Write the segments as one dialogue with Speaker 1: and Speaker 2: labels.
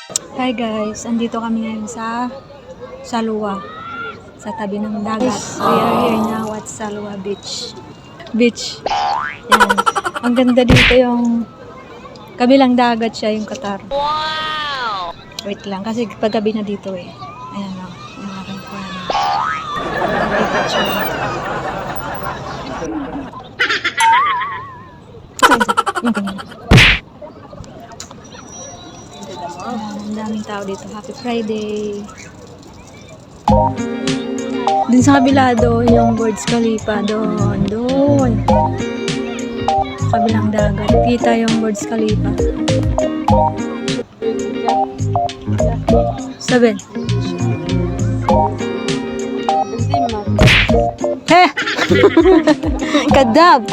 Speaker 1: Hi guys, andito kami ngayon sa Salwa, sa tabi ng dagat. We are here now at Salwa Beach. Yan. Ang ganda dito yung kabilang dagat siya, yung Qatar. Wow! Wait lang, kasi paggabi na dito eh. Ayan o, yung aking fan. Ang picture. Yung kanina. Ang daming tao dito. Happy Friday. Dun sa kabila doon, yung Burj Khalifa doon. Kabilang dagat. Kita yung Burj Khalifa. Sabi. Heh! Kadab!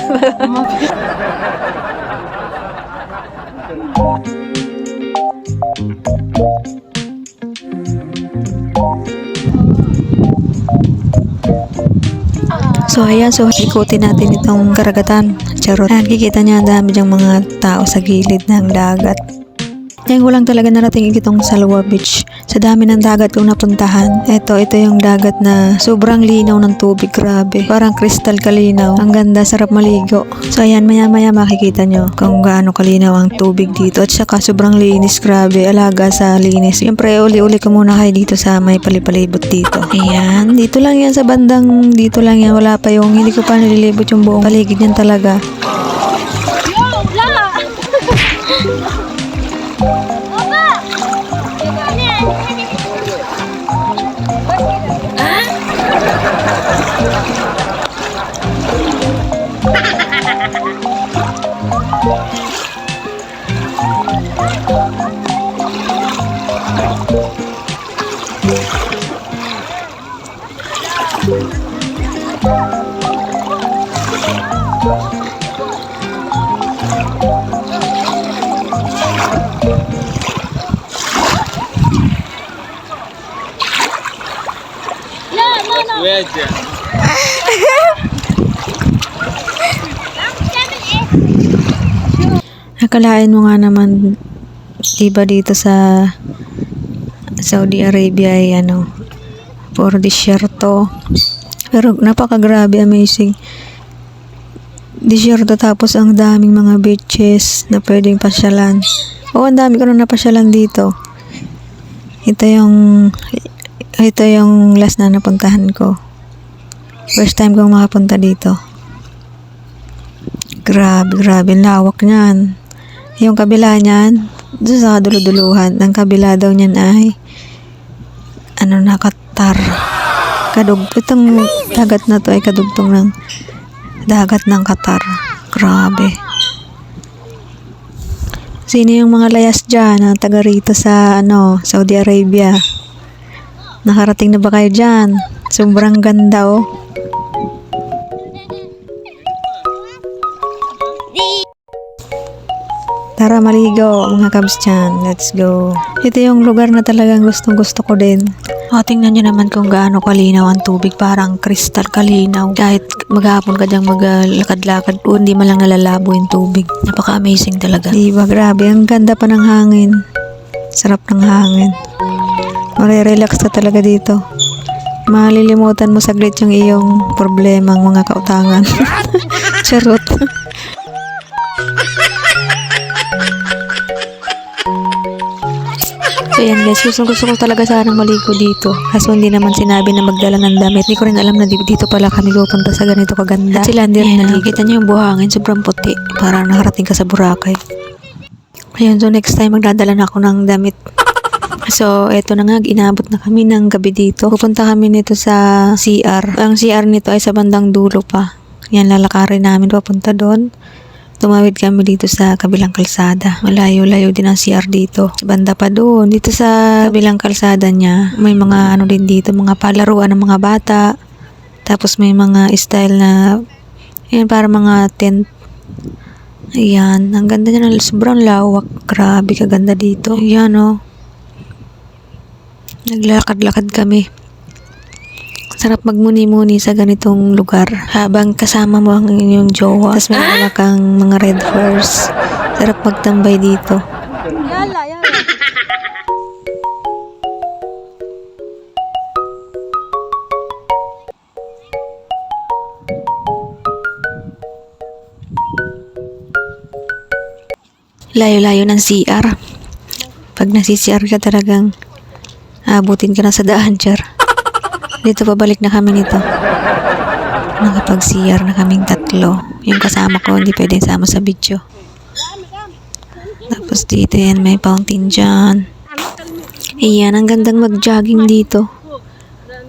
Speaker 1: So ayan, ikutin natin itong karagatan. Charot. Nakikita niya ang dami diyang mga tao sa gilid ng dagat. Ngayon ko lang talaga narating itong Salwa Beach. Sa dami ng dagat kong napuntahan. Ito yung dagat na sobrang linaw ng tubig. Grabe. Parang kristal kalinaw. Ang ganda, sarap maligo. So ayan, maya makikita nyo kung gaano kalinaw ang tubig dito. At saka sobrang linis. Grabe. Alaga sa linis. Siyempre, uli-uli ko muna kayo dito sa may palipalibot dito. Ayan. Dito lang yan sa bandang. Dito lang yan. Wala pa yung, hindi ko pa nililibot yung buong paligid yan talaga. Nakalain mo nga naman, diba dito sa Saudi Arabia ay puro disyerto. Pero napakagrabe, amazing. Disyerto tapos ang daming mga beaches na pwedeng pasyalan. Ang dami ko na napasyalan dito. Ito yung last na napuntahan ko. First time kong makapunta dito. Grabe, lawak niyan. Yung kabila niyan, doon sa kaduluduluhan, ang kabila daw niyan ay Qatar. Itong dagat na to ay kadugtong ng dagat ng Qatar. Grabe. Sino yung mga layas dyan na taga rito sa Saudi Arabia? Nakarating na ba kayo dyan? Sobrang ganda oh. Tara maligo mga kabs dyan. Let's go. Ito yung lugar na talagang gustong gusto ko din. Tingnan nyo naman kung gaano kalinaw ang tubig. Parang kristal kalinaw. Kahit maghapon ka dyang maglakad-lakad o hindi man lang nalalabo yung tubig. Napaka-amazing talaga. Diba? Grabe. Ang ganda pa ng hangin. Sarap ng hangin. Marirelax ka talaga dito. Malilimutan mo saglit yung iyong problemang mga kautangan. Charot. So yan guys, gusto ko talaga sana maligo dito. Kaso hindi naman sinabi na magdala ng damit. Hindi ko rin alam na dito pala kami pupunta sa ganito kaganda. At sila hindi rin nakikita niyo yung buhangin, sobrang puti. Parang nakarating ka sa Boracay. Ayun, so next time magdadala na ako ng damit. So eto na nga, inabot na kami ng gabi dito. Pupunta kami nito sa CR. Ang CR nito ay sa bandang dulo pa. Yan, lalakarin namin papunta doon. Tumawid kami dito sa kabilang kalsada. Malayo-layo din ang CR dito. Banda pa doon. Dito sa kabilang kalsada niya, may mga din dito, mga palaruan ng mga bata. Tapos may mga style na, yan, para mga tent. Ayan, ang ganda niya, sobrang lawak. Grabe, kaganda dito. Ayan oh. Naglakad-lakad kami. Sarap magmuni-muni sa ganitong lugar habang kasama mo ang inyong jowa. Tapos may kang mga red horse. Sarap magtambay dito. Yala. Layo-layo ng CR. Pag nasi-CR ka talagang abutin ka na sa daan, char. Dito pabalik na kami nito. Nakapag-CR na kaming tatlo. Yung kasama ko hindi pwedeng sama sa video. Tapos dito yan, may fountain dyan. Iyan, ang gandang mag-jogging dito.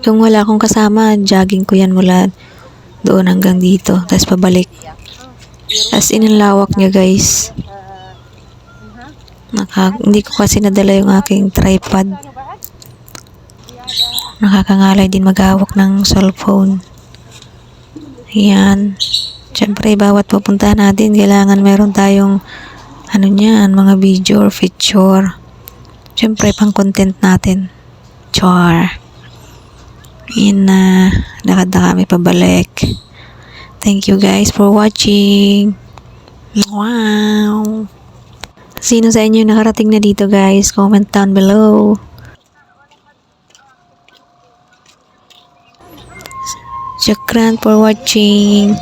Speaker 1: Kung wala akong kasama, jogging ko yan mula doon hanggang dito. Tapos pabalik. As in, ang lawak niya, guys. Hindi ko kasi nadala yung aking tripod. Nakakangalay din maghawak ng cellphone. Ayan. Siyempre, bawat pupuntahan natin, kailangan meron tayong mga video or picture. Siyempre, pang content natin. Char. Ayan na. Lakad na kami pabalik. Thank you guys for watching. Wow. Sino sa inyo nakarating na dito, guys? Comment down below. Shukran for watching.